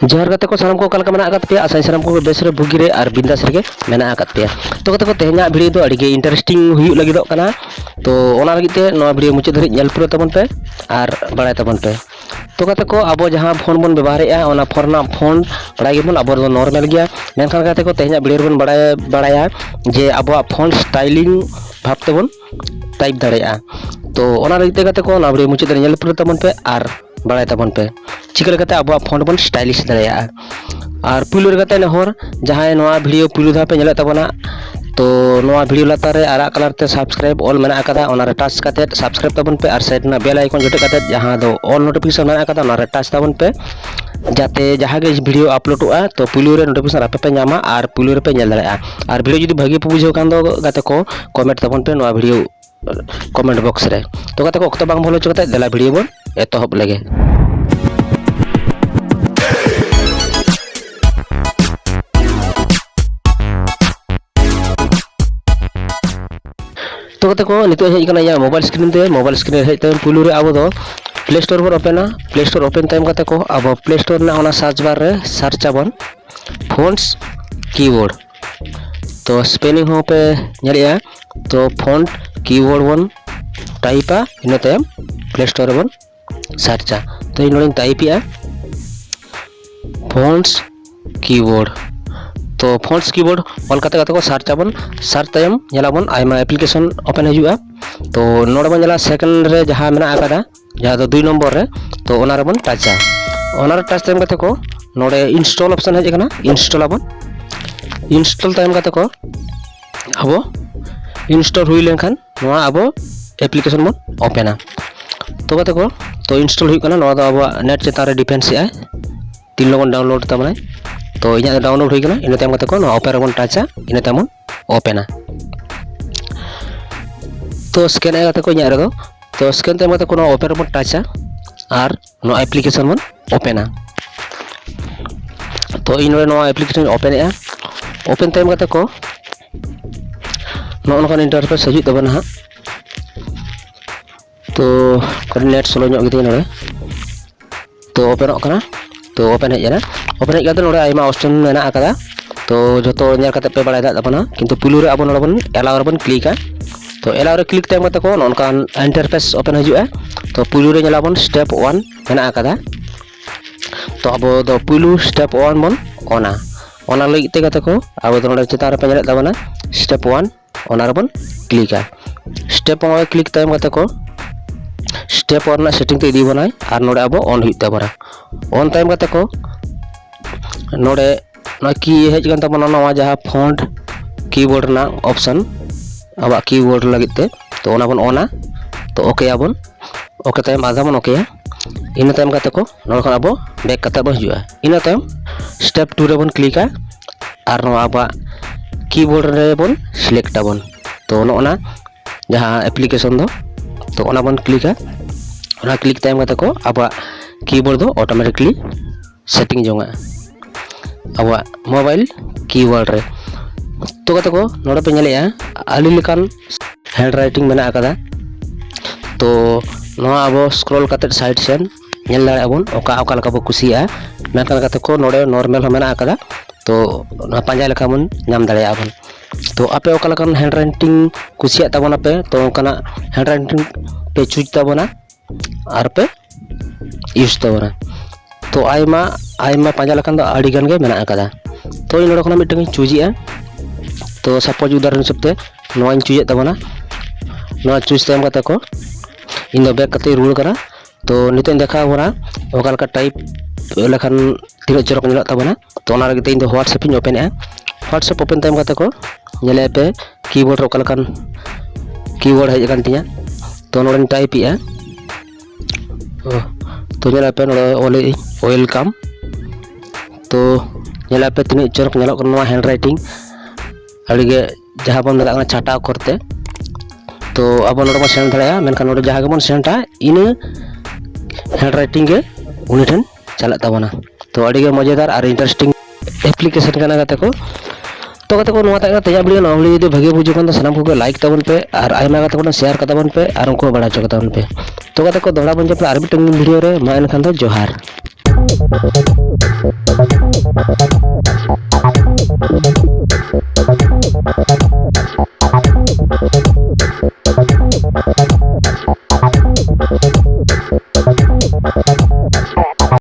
जोहार गाते को सानाम को कल का मेना आकत पे आसाई सानाम को बेस रे बुगी रे और बिंदास रे मेना आकत पे तो कते को तेहना वीडियो दो अड़ी गे इंटरेस्टिंग हुई लगी दो कना तो ओना लगी ते नो वीडियो मुचे धरि नेल पुरो तबन पे और बड़ाय तबन पे तो कते को अब जहां फोन बन व्यवहारेआ ओना फोन बड़ाय गेबन अब नॉर्मल गया मेनखान कते को तेहना वीडियो बन बड़ाया जे अब फोन स्टाइलिंग भाव तेबन टाइप दाड़ेआ तो ओना लगी ते कते को ना वीडियो मुचे धरि नेल पुरो तबन पे और बड़ाय तबन पे चिका लेकाते अब फोन बन स्टाइलिश दाड़ेआ और पुलु लेकाते नहर जहां नोआ वीडियो पुलु धा पे नेले तबना तो नोआ वीडियो लातार रे आरा कलर ते सब्सक्राइब ऑल मेना आकादा ओना रे टच काते सब्सक्राइब तबन पे और साइड ना बेल आइकन जटे काते जहां दो ऑल नोटिफिकेशन मेना आकादा ओना रे टच तबन पे जाते जहां गे वीडियो अपलोडोआ तो पुलु रे नोटिफिकेशन आपे पे नामा और पुलु रे पे नेल दाड़ेआ और वीडियो जदि भागी पे बुझो कान दो गाते को कमेंट तबन पे नोआ वीडियो कमेंट बॉक्स रे तो गाते को अक्तो बांग भलो चोते देला वीडियो बन एतहब लगे तो कते को नितो हेज कना या मोबाइल स्क्रीन हेज तम पुलु रे अब दो प्ले स्टोर पर open play store open time कते को अब प्ले स्टोर ना ओना सर्च बार रे सर्च आबन फोन्स कीबोर्ड तो स्पेलिंग हो पे नेरिया तो फोन कीबोर्ड बन टाइपा इन टाइम प्ले स्टोर बन सर्चा तो इन टाइपया फोन्स कीबोर्ड तो फोन्स कीबोर्ड ऑल कते को सर्च आबन सर्च टाइम नेलाबन आयमा एप्लीकेशन ओपन हजुआ तो नोड बन जला सेकंड रे जहां मेना आकादा जहां दो 2 नंबर रे तो ओना रे बन टचा ओना रे टच टाइम कते को नोडे इंस्टॉल ऑप्शन हेज कना इंस्टॉल आबन इंस्टॉल टाइम कते को अब इंस्टॉल हुई लेनखान नोआ अब एप्लीकेशन बन ओपना तो कते को तो इंस्टॉल हुई कना नोआ दो अब नेट चेता रे डिपेंड्स आ 3 लगन डाउनलोड तबना तो इना डाउनलोड होइकना इन टाइम कते को नो ओपेन बन टचा इन टाइम ओपेना तो स्कैन आगते को इना रे तो स्कैन टाइम कते को नो ओपेन बन टचा और नो एप्लीकेशन बन ओपेना तो इन रे नो एप्लीकेशन ओपेन आ ओपेन टाइम कते को नो नोन इंटरफेस हजु तबना हा तो नेट स्लो ᱧᱚᱜ ᱜᱮᱛᱤᱧ ᱱᱚᱰᱮ तो ओपेनᱚᱜ कना तो ओपेन हेज ओपेन हेज काते नोडे आयमा ऑप्शन मेना आकादा तो जतो नेल काते पे बड़ाय दा तबना किंतु पुलु रे अब नोडे बन एलाउ रे बन क्लिका तो एलाउ रे क्लिक टाइम काते को नोनकान इंटरफेस ओपेन हजुआ तो पुलु रे नेलाबन स्टेप 1 मेना आकादा तो अब दो पुलु स्टेप 1 बन ओना लगी ते काते को अब तो नोडे चेता रे पे नेले तबना स्टेप 1 ओना रे बन क्लिका स्टेप 1 क्लिक टाइम काते को स्टेप 1 ना सेटिंग ते इदी बनाय और नोडे अब ऑन हुई तबरा ऑन टाइम कते को नोडे ना की हेज गन तबना नवा जहां फॉन्ट कीबोर्ड ना ऑप्शन अब कीबोर्ड लगिते तो ओना बन ओना तो ओके आबन ओके टाइम आधा बन ओके इन टाइम कते को नोड खन अब बैक कते बन जुआ इन टाइम स्टेप 2 रे बन क्लिका और नवा अब कीबोर्ड रे बन सिलेक्ट आबन तो नोना जहां एप्लीकेशन दो तो ओना बन क्लिका ओना क्लिक टाइम कते को अब कीबोर्ड दो ऑटोमेटिकली सेटिंग जोंगा अब मोबाइल कीबोर्ड रे तो कते को नोडे पे नेलेया आली लेकान हैंड राइटिंग मेना आकादा तो नो अब स्क्रॉल कते साइड सेन नेल दाड़े अबन ओका ओका लका बो कुसिया मेनखान कते को नोडे नॉर्मल मेना आकादा तो ना पांजा लेखा मन नाम दाड़े अबन तो आपे ओका लकान हैंड राइटिंग कुसिया तबना पे तो ओकाना हैंड राइटिंग पे चूज तबना और पे यूज तबना तो आयमा पांजा लकान दो आड़ी गन गे मेना आकादा तो इन नोडे खना मिटन चूजिया तो सपोज उदाहरण हिसाब ते नोआ चूज तबना नोआ चूज टाइम कते को इन दो बैक कते रूल करा तो नितो देखा बना ओका लका टाइप लेखान तीन चरक नेला तबना तो ओना लगे इन दो WhatsApp in open WhatsApp open time कते को नेले पे कीबोर्ड रे ओका लकान कीबोर्ड हेज कान तिया तो नोडे टाइप या तो नेला पे नोडे ओले वेलकम तो नेला पे तीन चरक नेला को हैंड राइटिंग अड़ीगे जहां बन लगा छाटा करते तो अब नोडे बन सेंड दाड़ाया मेनखान नोडे जहां बन सेंटा इन हैंड राइटिंग के उनी ठन चला तबना तो अड़ीगे मजेदार और इंटरेस्टिंग एप्लीकेशन कना कते को तो कते को नोआ ता तया वीडियो ना वीडियो भागे बुझो कान सनाम को लाइक तबन पे और आयमा कते को शेयर कतबन पे और उनको बड़ा चकतबन पे तो कते को दोड़ा बन जे पे आर भी वीडियो रे मा एनखान दो जोहार।